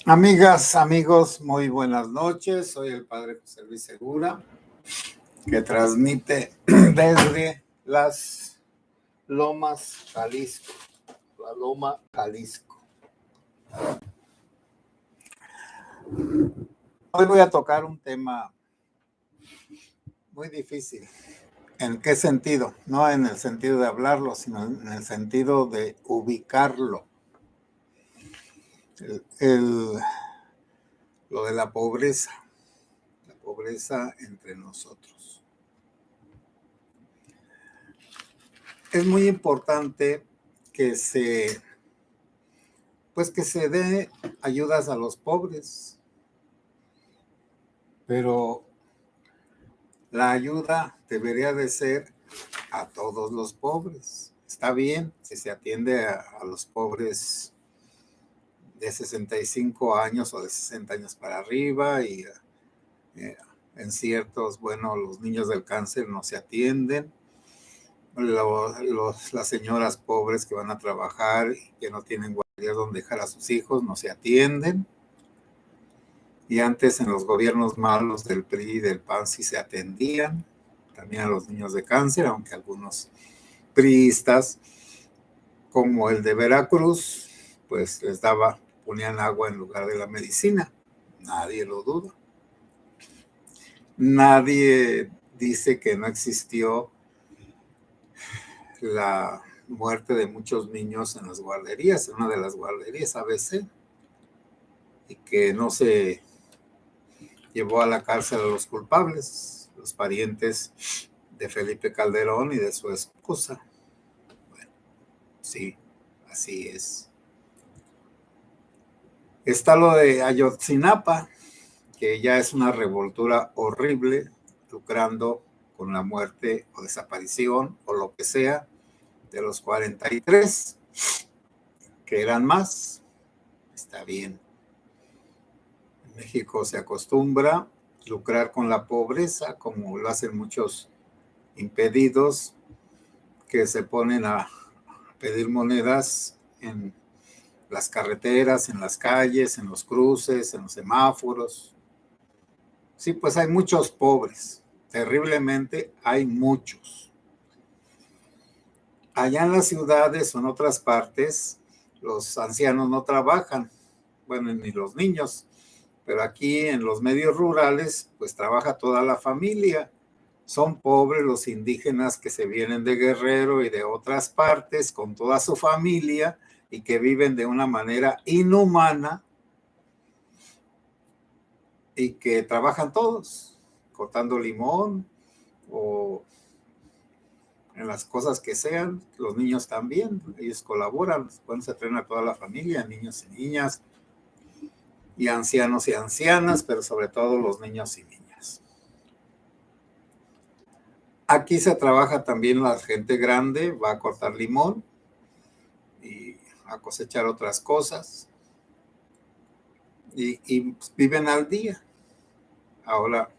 Amigas, amigos, muy buenas noches. Soy el Padre José Luis Segura, que transmite desde las Lomas, Jalisco, la Loma, Jalisco. Hoy voy a tocar un tema muy difícil. ¿En qué sentido? No en el sentido de hablarlo, sino en el sentido de ubicarlo. Lo de la pobreza entre nosotros. Es muy importante que se dé ayudas a los pobres, pero la ayuda debería de ser a todos los pobres. Está bien si se atiende a los pobres de 65 años o de 60 años para arriba y en ciertos, los niños del cáncer no se atienden. Las señoras pobres que van a trabajar y que no tienen guarderías donde dejar a sus hijos no se atienden. Y antes en los gobiernos malos del PRI y del PAN sí se atendían también a los niños de cáncer, aunque algunos priistas, como el de Veracruz, pues ponían agua en lugar de la medicina. Nadie lo duda. Nadie dice que no existió la muerte de muchos niños en las guarderías, en una de las guarderías ABC, y que no se llevó a la cárcel a los culpables, los parientes de Felipe Calderón y de su esposa. Bueno, sí, así es. Está lo de Ayotzinapa, que ya es una revoltura horrible, lucrando con la muerte o desaparición o lo que sea de los 43, que eran más. Está bien. En México se acostumbra a lucrar con la pobreza, como lo hacen muchos impedidos que se ponen a pedir monedas en las carreteras, en las calles, en los cruces, en los semáforos. Sí, pues hay muchos pobres, terriblemente hay muchos. Allá en las ciudades o en otras partes, los ancianos no trabajan, ni los niños, pero aquí en los medios rurales, pues trabaja toda la familia. Son pobres los indígenas que se vienen de Guerrero y de otras partes con toda su familia y que viven de una manera inhumana y que trabajan todos, cortando limón o en las cosas que sean. Los niños también, ellos colaboran, cuando se traen a toda la familia, niños y niñas, y ancianos y ancianas, pero sobre todo los niños y niñas. Aquí se trabaja también la gente grande, va a cortar limón y a cosechar otras cosas y viven al día. Ahora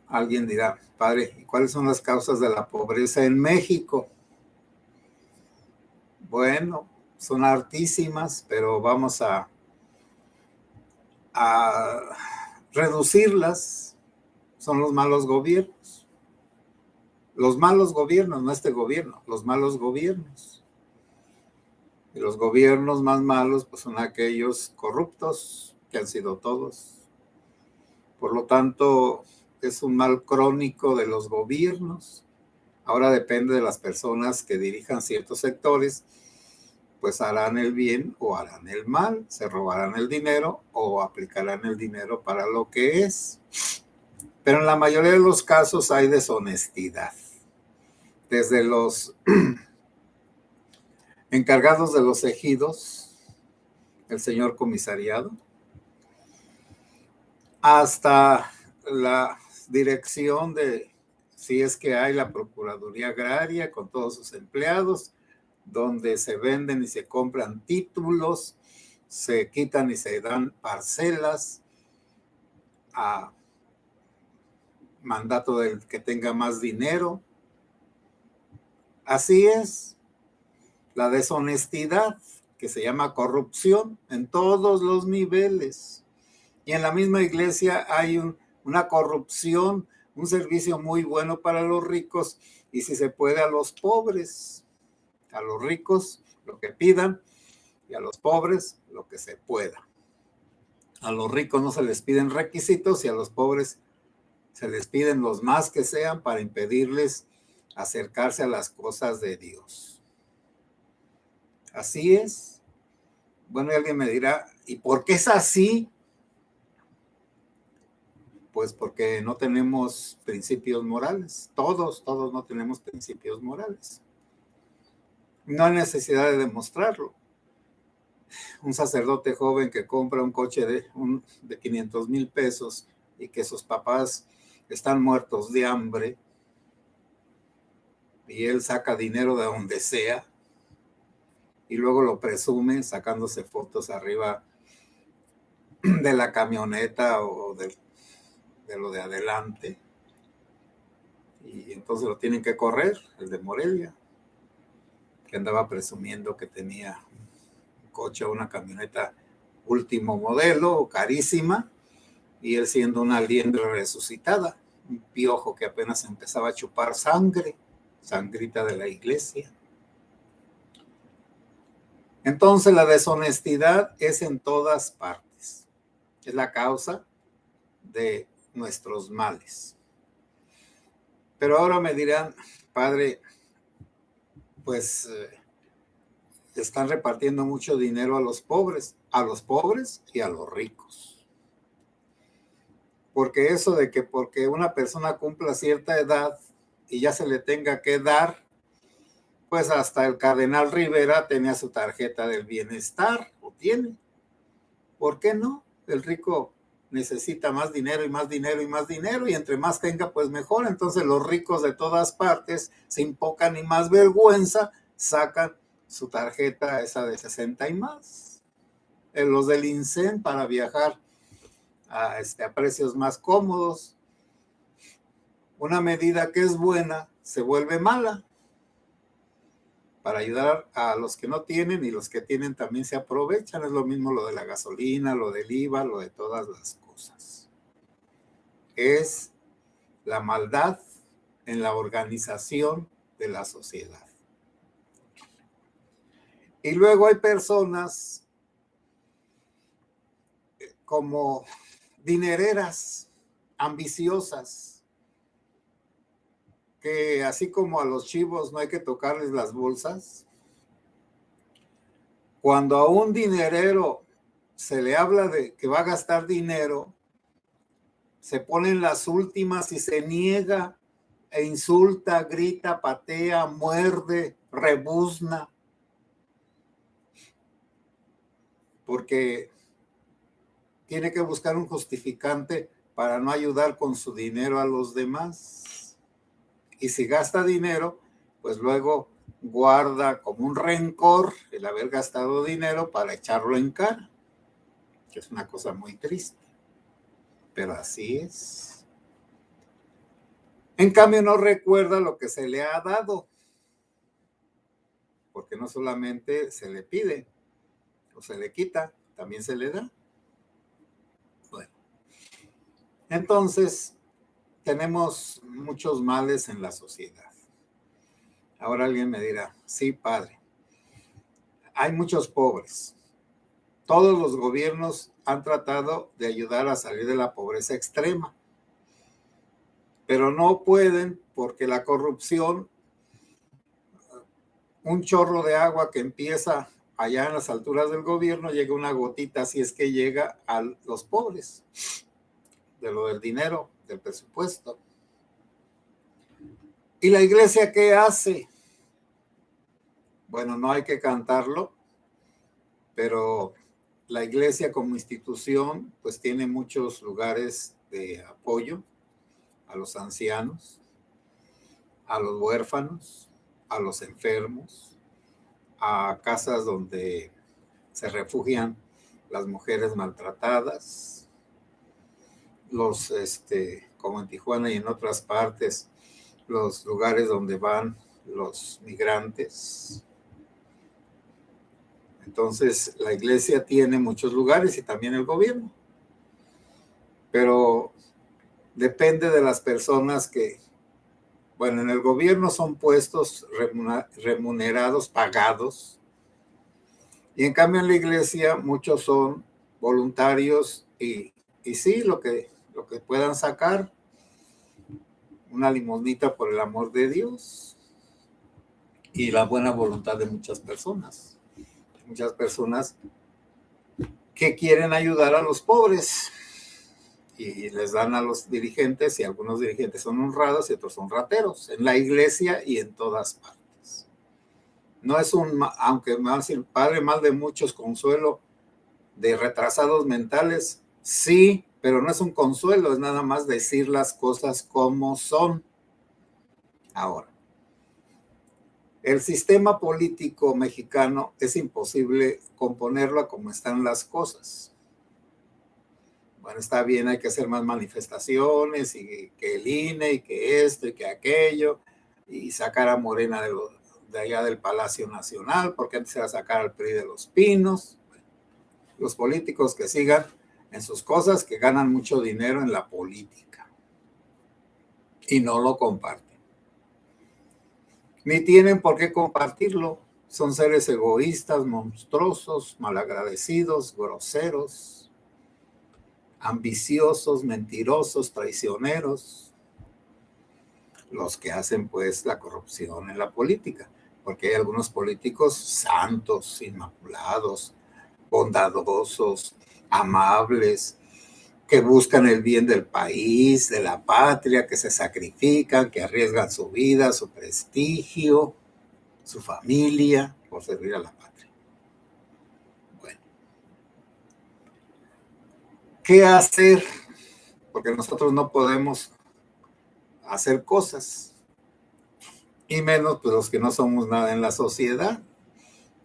alguien dirá, padre, ¿y cuáles son las causas de la pobreza en México? Bueno, son hartísimas, pero vamos a reducirlas. Son los malos gobiernos. Los malos gobiernos, no este gobierno, los malos gobiernos. Y los gobiernos más malos pues son aquellos corruptos, que han sido todos. Por lo tanto, es un mal crónico de los gobiernos. Ahora depende de las personas que dirijan ciertos sectores, pues harán el bien o harán el mal, se robarán el dinero o aplicarán el dinero para lo que es. Pero en la mayoría de los casos hay deshonestidad. Desde los encargados de los ejidos, el señor comisariado, hasta la dirección de, si es que hay, la Procuraduría Agraria con todos sus empleados, donde se venden y se compran títulos, se quitan y se dan parcelas a mandato del que tenga más dinero. Así es, la deshonestidad que se llama corrupción en todos los niveles. Y en la misma iglesia hay una corrupción, un servicio muy bueno para los ricos y si se puede a los pobres. A los ricos lo que pidan y a los pobres lo que se pueda. A los ricos no se les piden requisitos y a los pobres se les piden los más que sean para impedirles acercarse a las cosas de Dios. Así es. Bueno, y alguien me dirá, ¿y por qué es así? Pues porque no tenemos principios morales. Todos no tenemos principios morales. No hay necesidad de demostrarlo. Un sacerdote joven que compra un coche de 500,000 pesos y que sus papás están muertos de hambre y él saca dinero de donde sea y luego lo presume sacándose fotos arriba de la camioneta o de lo de adelante y entonces lo tienen que correr, el de Morelia, que andaba presumiendo que tenía un coche o una camioneta último modelo, carísima, y él siendo una liendre resucitada, un piojo que apenas empezaba a chupar sangre, sangrita de la iglesia. Entonces la deshonestidad es en todas partes, es la causa de nuestros males. Pero ahora me dirán, padre, pues están repartiendo mucho dinero a los pobres y a los ricos. Porque eso de que porque una persona cumpla cierta edad y ya se le tenga que dar, pues hasta el cardenal Rivera tenía su tarjeta del bienestar, o tiene. ¿Por qué no? El rico necesita más dinero y más dinero y más dinero y entre más tenga, pues mejor. Entonces los ricos de todas partes, sin poca ni más vergüenza, sacan su tarjeta esa de 60 y más. Los del INSEN para viajar a precios más cómodos. Una medida que es buena se vuelve mala para ayudar a los que no tienen y los que tienen también se aprovechan. Es lo mismo lo de la gasolina, lo del IVA, lo de todas las cosas. Es la maldad en la organización de la sociedad. Y luego hay personas como dinereras, ambiciosas, que así como a los chivos no hay que tocarles las bolsas, cuando a un dinerero se le habla de que va a gastar dinero, se ponen las últimas y se niega e insulta, grita, patea, muerde, rebuzna, porque tiene que buscar un justificante para no ayudar con su dinero a los demás. Y si gasta dinero, pues luego guarda como un rencor el haber gastado dinero para echarlo en cara, que es una cosa muy triste. Pero así es. En cambio, no recuerda lo que se le ha dado, porque no solamente se le pide o se le quita, también se le da. Bueno, entonces tenemos muchos males en la sociedad. Ahora alguien me dirá, sí, padre, hay muchos pobres. Todos los gobiernos han tratado de ayudar a salir de la pobreza extrema, pero no pueden porque la corrupción, un chorro de agua que empieza allá en las alturas del gobierno, llega una gotita, si es que llega a los pobres, de lo del dinero, del presupuesto. ¿Y la iglesia qué hace? Bueno, no hay que cantarlo, pero la iglesia como institución pues tiene muchos lugares de apoyo a los ancianos, a los huérfanos, a los enfermos, a casas donde se refugian las mujeres maltratadas, los, como en Tijuana y en otras partes, los lugares donde van los migrantes. Entonces, la iglesia tiene muchos lugares y también el gobierno. Pero depende de las personas que, bueno, en el gobierno son puestos remunerados, pagados. Y en cambio en la iglesia muchos son voluntarios y sí, lo que puedan sacar, una limonita por el amor de Dios y la buena voluntad de muchas personas. Muchas personas que quieren ayudar a los pobres y les dan a los dirigentes, y algunos dirigentes son honrados y otros son rateros, en la iglesia y en todas partes. No es aunque más el padre mal de muchos, consuelo de retrasados mentales, sí, pero no es un consuelo, es nada más decir las cosas como son. Ahora, el sistema político mexicano es imposible componerlo a como están las cosas. Bueno, está bien, hay que hacer más manifestaciones y que el INE y que esto y que aquello y sacar a Morena de allá del Palacio Nacional, porque antes era sacar al PRI de Los Pinos. Los políticos que sigan en sus cosas, que ganan mucho dinero en la política y no lo comparten. Ni tienen por qué compartirlo. Son seres egoístas, monstruosos, malagradecidos, groseros, ambiciosos, mentirosos, traicioneros, los que hacen pues la corrupción en la política, porque hay algunos políticos santos, inmaculados, bondadosos, amables, que buscan el bien del país, de la patria, que se sacrifican, que arriesgan su vida, su prestigio, su familia, por servir a la patria. Bueno, ¿qué hacer? Porque nosotros no podemos hacer cosas, y menos pues los que no somos nada en la sociedad,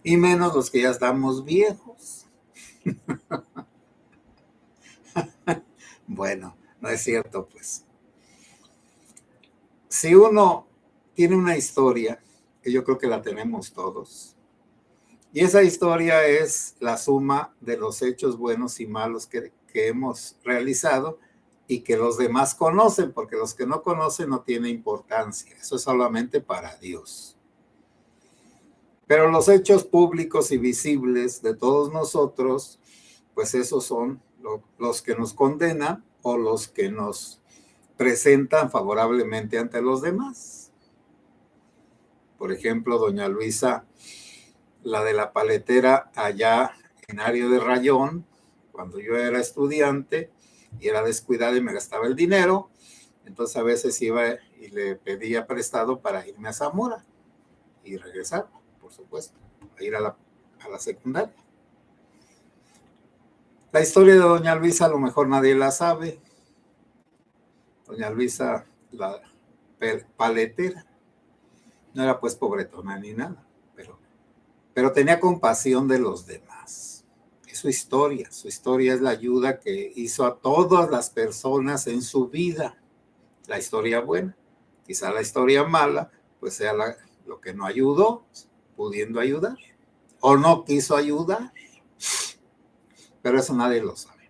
y menos los que ya estamos viejos. Bueno, no es cierto, pues. Si uno tiene una historia, que yo creo que la tenemos todos, y esa historia es la suma de los hechos buenos y malos que hemos realizado y que los demás conocen, porque los que no conocen no tiene importancia, eso es solamente para Dios. Pero los hechos públicos y visibles de todos nosotros, pues esos son los que nos condenan o los que nos presentan favorablemente ante los demás. Por ejemplo, doña Luisa, la de la paletera allá en Ario de Rayón, cuando yo era estudiante y era descuidado y me gastaba el dinero, entonces a veces iba y le pedía prestado para irme a Zamora y regresar, por supuesto, a ir a la secundaria. La historia de doña Luisa a lo mejor nadie la sabe. Doña Luisa, la paletera, no era pues pobretona ni nada, pero tenía compasión de los demás. Es su historia es la ayuda que hizo a todas las personas en su vida. La historia buena, quizá la historia mala, pues sea lo que no ayudó, pudiendo ayudar, o no quiso ayudar, pero eso nadie lo sabe.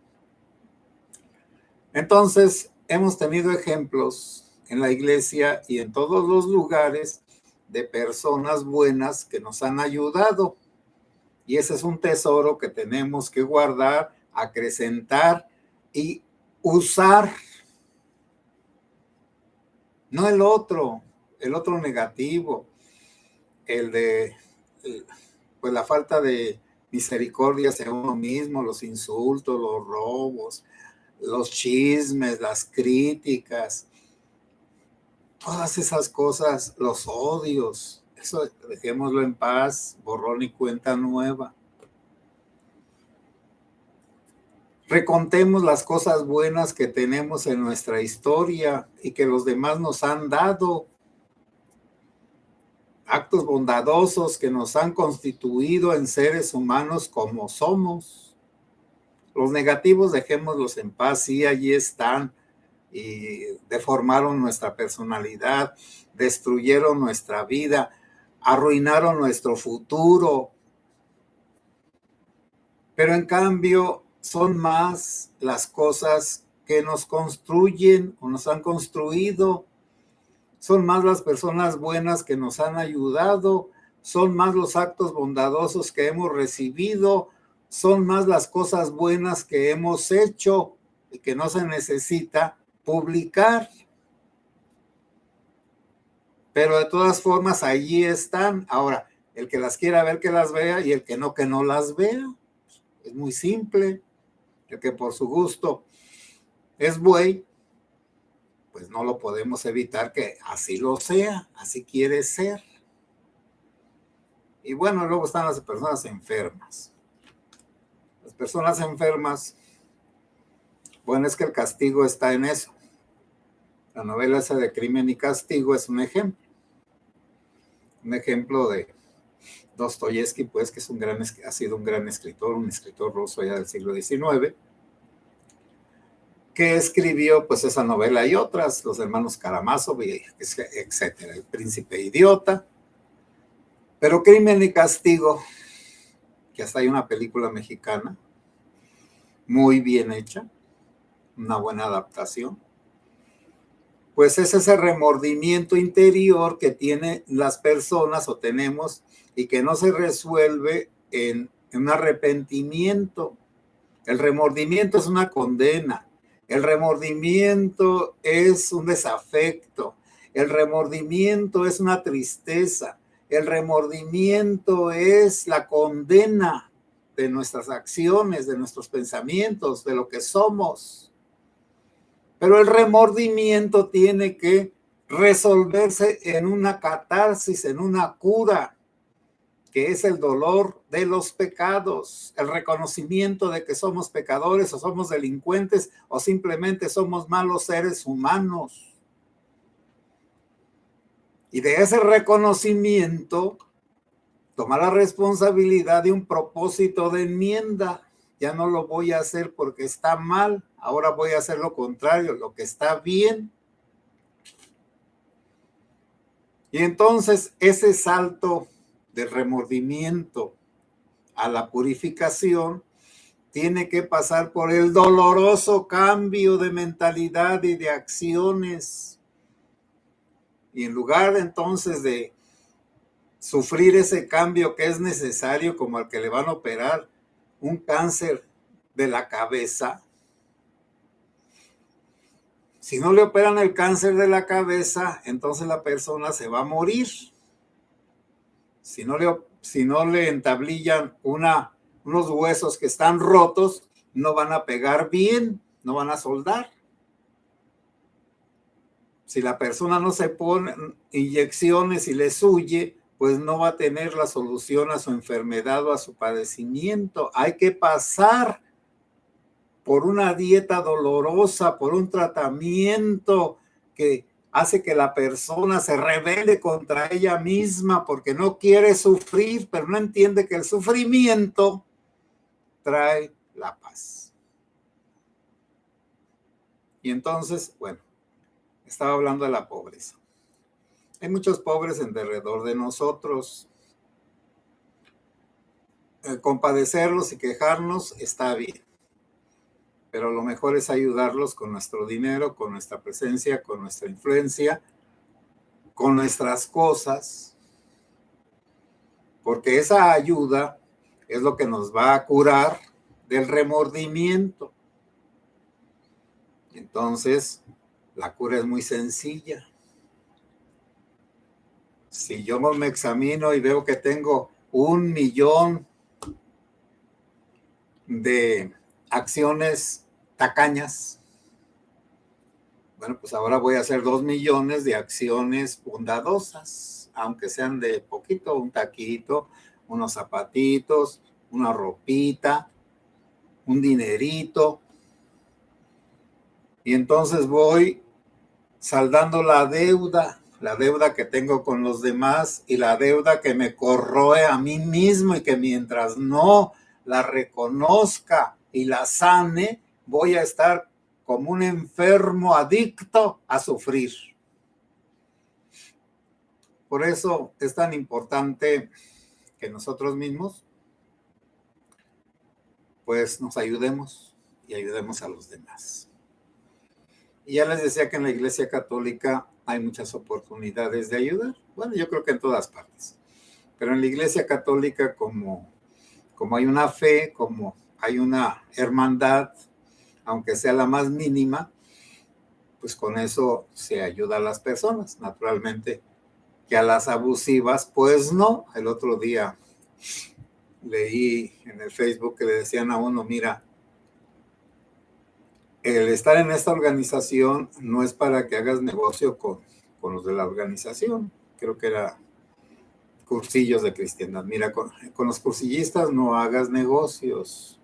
Entonces, hemos tenido ejemplos en la iglesia y en todos los lugares de personas buenas que nos han ayudado. Y ese es un tesoro que tenemos que guardar, acrecentar y usar. No el otro negativo, el de pues la falta de misericordia hacia uno mismo, los insultos, los robos, los chismes, las críticas, todas esas cosas, los odios, eso dejémoslo en paz, borrón y cuenta nueva. Recontemos las cosas buenas que tenemos en nuestra historia y que los demás nos han dado. Actos bondadosos que nos han constituido en seres humanos como somos. Los negativos dejémoslos en paz, sí, allí están, y deformaron nuestra personalidad, destruyeron nuestra vida, arruinaron nuestro futuro. Pero en cambio son más las cosas que nos construyen o nos han construido, son más las personas buenas que nos han ayudado, son más los actos bondadosos que hemos recibido, son más las cosas buenas que hemos hecho y que no se necesita publicar. Pero de todas formas, allí están. Ahora, el que las quiera ver, que las vea, y el que no las vea. Es muy simple. El que por su gusto es buey, pues no lo podemos evitar que así lo sea, así quiere ser. Y bueno, luego están las personas enfermas. Las personas enfermas, bueno, es que el castigo está en eso. La novela esa de Crimen y Castigo es un ejemplo. Un ejemplo de Dostoyevsky, pues, que ha sido un gran escritor, un escritor ruso ya del siglo XIX, que escribió pues esa novela y otras, Los hermanos Karamazov, etcétera, El príncipe idiota. Pero Crimen y Castigo, que hasta hay una película mexicana muy bien hecha, una buena adaptación, pues es ese remordimiento interior que tienen las personas o tenemos y que no se resuelve en un arrepentimiento. El remordimiento es una condena, el remordimiento es un desafecto, el remordimiento es una tristeza, el remordimiento es la condena de nuestras acciones, de nuestros pensamientos, de lo que somos. Pero el remordimiento tiene que resolverse en una catarsis, en una cura, que es el dolor de los pecados, el reconocimiento de que somos pecadores o somos delincuentes o simplemente somos malos seres humanos. Y de ese reconocimiento, tomar la responsabilidad de un propósito de enmienda. Ya no lo voy a hacer porque está mal, ahora voy a hacer lo contrario, lo que está bien. Y entonces ese salto del remordimiento a la purificación tiene que pasar por el doloroso cambio de mentalidad y de acciones. Y en lugar entonces de sufrir ese cambio que es necesario, como al que le van a operar un cáncer de la cabeza, si no le operan el cáncer de la cabeza, entonces la persona se va a morir. Si no le entablillan unos huesos que están rotos, no van a pegar bien, no van a soldar. Si la persona no se pone inyecciones y les huye, pues no va a tener la solución a su enfermedad o a su padecimiento. Hay que pasar por una dieta dolorosa, por un tratamiento que hace que la persona se rebele contra ella misma porque no quiere sufrir, pero no entiende que el sufrimiento trae la paz. Y entonces, bueno, estaba hablando de la pobreza. Hay muchos pobres alrededor de nosotros. Compadecerlos y quejarnos está bien, pero lo mejor es ayudarlos con nuestro dinero, con nuestra presencia, con nuestra influencia, con nuestras cosas, porque esa ayuda es lo que nos va a curar del remordimiento. Entonces, la cura es muy sencilla. Si yo me examino y veo que tengo 1,000,000 de acciones tacañas, bueno, pues ahora voy a hacer 2,000,000 de acciones bondadosas, aunque sean de poquito, un taquito, unos zapatitos, una ropita, un dinerito. Y entonces voy saldando la deuda que tengo con los demás y la deuda que me corroe a mí mismo, y que mientras no la reconozca y la sane, voy a estar como un enfermo adicto a sufrir. Por eso es tan importante que nosotros mismos pues nos ayudemos y ayudemos a los demás. Y ya les decía que en la Iglesia Católica hay muchas oportunidades de ayudar. Bueno, yo creo que en todas partes. Pero en la Iglesia Católica, como hay una fe, como hay una hermandad, aunque sea la más mínima, pues con eso se ayuda a las personas. Naturalmente, que a las abusivas, pues no. El otro día leí en el Facebook que le decían a uno, mira, el estar en esta organización no es para que hagas negocio con los de la organización. Creo que era cursillos de cristiandad. Mira, con los cursillistas no hagas negocios.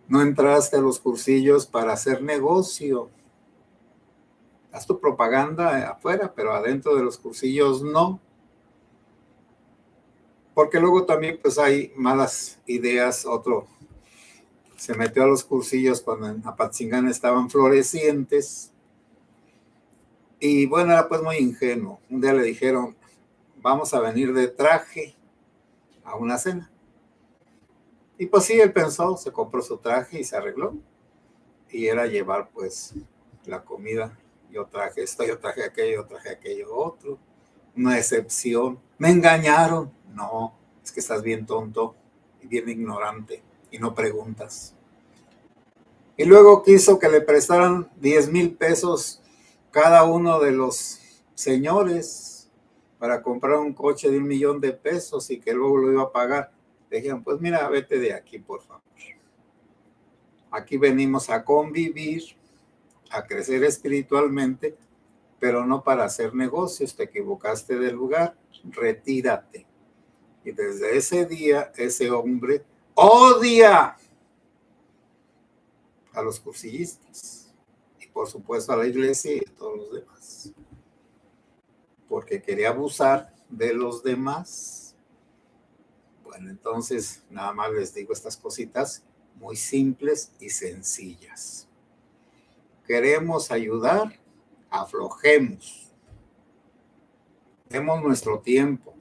No entraste a los cursillos para hacer negocio. Haz tu propaganda afuera, pero adentro de los cursillos no. Porque luego también pues hay malas ideas. Otro se metió a los cursillos cuando en Apatzingán estaban florecientes. Y bueno, era pues muy ingenuo. Un día le dijeron, vamos a venir de traje a una cena. Y pues sí, él pensó, se compró su traje y se arregló. Y era llevar pues la comida. Yo traje esto, yo traje aquello otro. Una excepción. Me engañaron. No, es que estás bien tonto y bien ignorante y no preguntas. Y luego quiso que le prestaran 10,000 pesos cada uno de los señores para comprar un coche de 1,000,000 de pesos y que luego lo iba a pagar. Le dijeron, pues mira, vete de aquí, por favor. Aquí venimos a convivir, a crecer espiritualmente, pero no para hacer negocios. Te equivocaste del lugar, retírate. Y desde ese día, ese hombre odia a los cursillistas y por supuesto a la iglesia y a todos los demás, porque quería abusar de los demás. Bueno, entonces nada más les digo estas cositas muy simples y sencillas. Queremos ayudar, aflojemos, demos nuestro tiempo,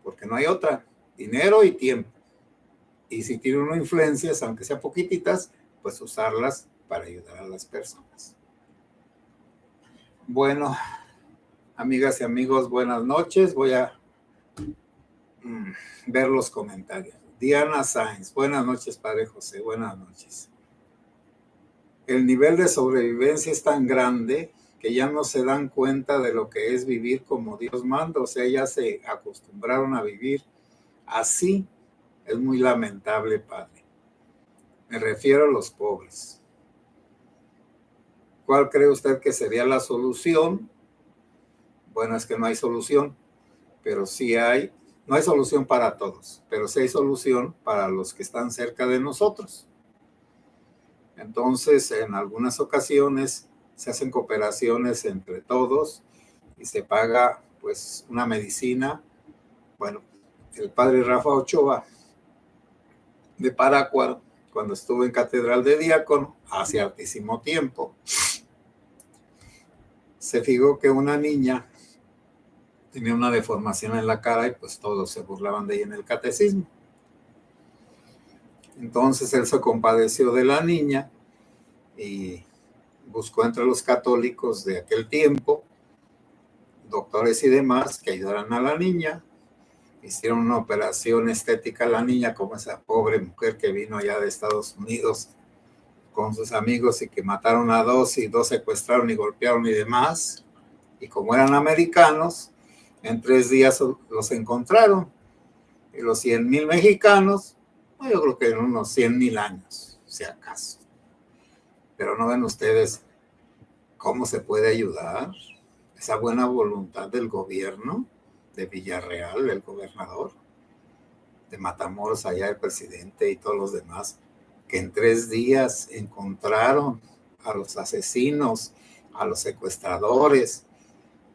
porque no hay otra, dinero y tiempo. Y si tiene uno influencias, aunque sea poquititas, pues usarlas para ayudar a las personas. Bueno, amigas y amigos, buenas noches. Voy a ver los comentarios. Diana Sáenz, buenas noches, Padre José, buenas noches. El nivel de sobrevivencia es tan grande que ya no se dan cuenta de lo que es vivir como Dios manda. O sea, ya se acostumbraron a vivir así. Es muy lamentable, Padre. Me refiero a los pobres. ¿Cuál cree usted que sería la solución? Bueno, es que no hay solución, pero sí hay, no hay solución para todos, pero sí hay solución para los que están cerca de nosotros. Entonces, en algunas ocasiones se hacen cooperaciones entre todos y se paga pues una medicina. Bueno, el padre Rafa Ochoa de Parácuaro, cuando estuvo en Catedral de Diácono, hace hartísimo tiempo, se fijó que una niña tenía una deformación en la cara y pues todos se burlaban de ella en el catecismo. Entonces él se compadeció de la niña y buscó entre los católicos de aquel tiempo, doctores y demás, que ayudaran a la niña. Hicieron una operación estética a la niña, como esa pobre mujer que vino allá de Estados Unidos con sus amigos y que mataron a 2 y 2 secuestraron y golpearon y demás. Y como eran americanos, en 3 días los encontraron. Y los 100,000 mexicanos, yo creo que en unos 100,000 años, si acaso. Pero no ven ustedes cómo se puede ayudar. Esa buena voluntad del gobierno de Villarreal, el gobernador, de Matamoros, allá el presidente y todos los demás, que en 3 días encontraron a los asesinos, a los secuestradores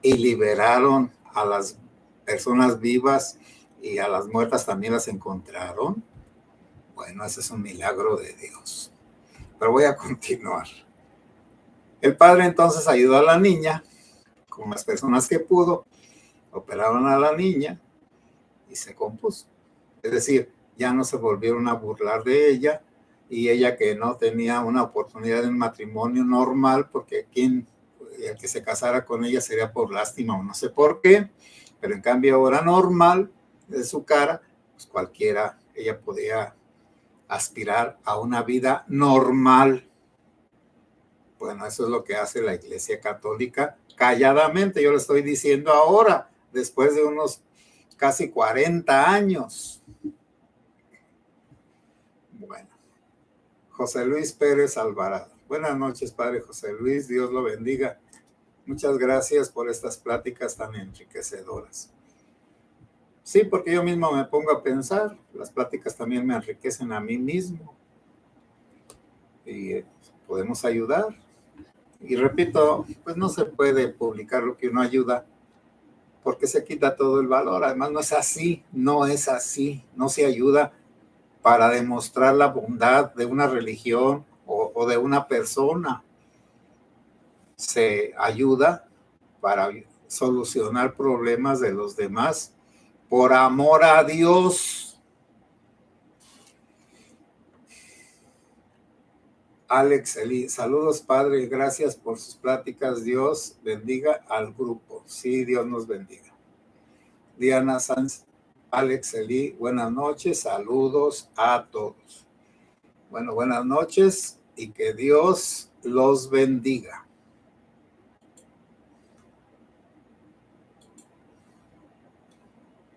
y liberaron a las personas vivas y a las muertas también las encontraron. Bueno, ese es un milagro de Dios. Pero voy a continuar. El padre entonces ayudó a la niña con las personas que pudo, operaron a la niña y se compuso. Es decir, ya no se volvieron a burlar de ella, y ella, que no tenía una oportunidad en matrimonio normal, porque el que se casara con ella sería por lástima o no sé por qué, pero en cambio ahora normal de su cara, pues cualquiera, ella podía aspirar a una vida normal. Bueno, eso es lo que hace la Iglesia Católica calladamente. Yo lo estoy diciendo ahora, después de unos casi 40 años. Bueno, José Luis Pérez Alvarado. Buenas noches, Padre José Luis. Dios lo bendiga. Muchas gracias por estas pláticas tan enriquecedoras. Sí, porque yo mismo me pongo a pensar. Las pláticas también me enriquecen a mí mismo. Y podemos ayudar. Y repito, pues no se puede publicar lo que uno ayuda, porque se quita todo el valor. Además, no es así, no es así. No se ayuda para demostrar la bondad de una religión o de una persona. Se ayuda para solucionar problemas de los demás por amor a Dios. Alex Eli, saludos, Padre, gracias por sus pláticas. Dios bendiga al grupo. Sí, Dios nos bendiga. Diana Sanz, Alex Eli, buenas noches, saludos a todos. Bueno, buenas noches y que Dios los bendiga.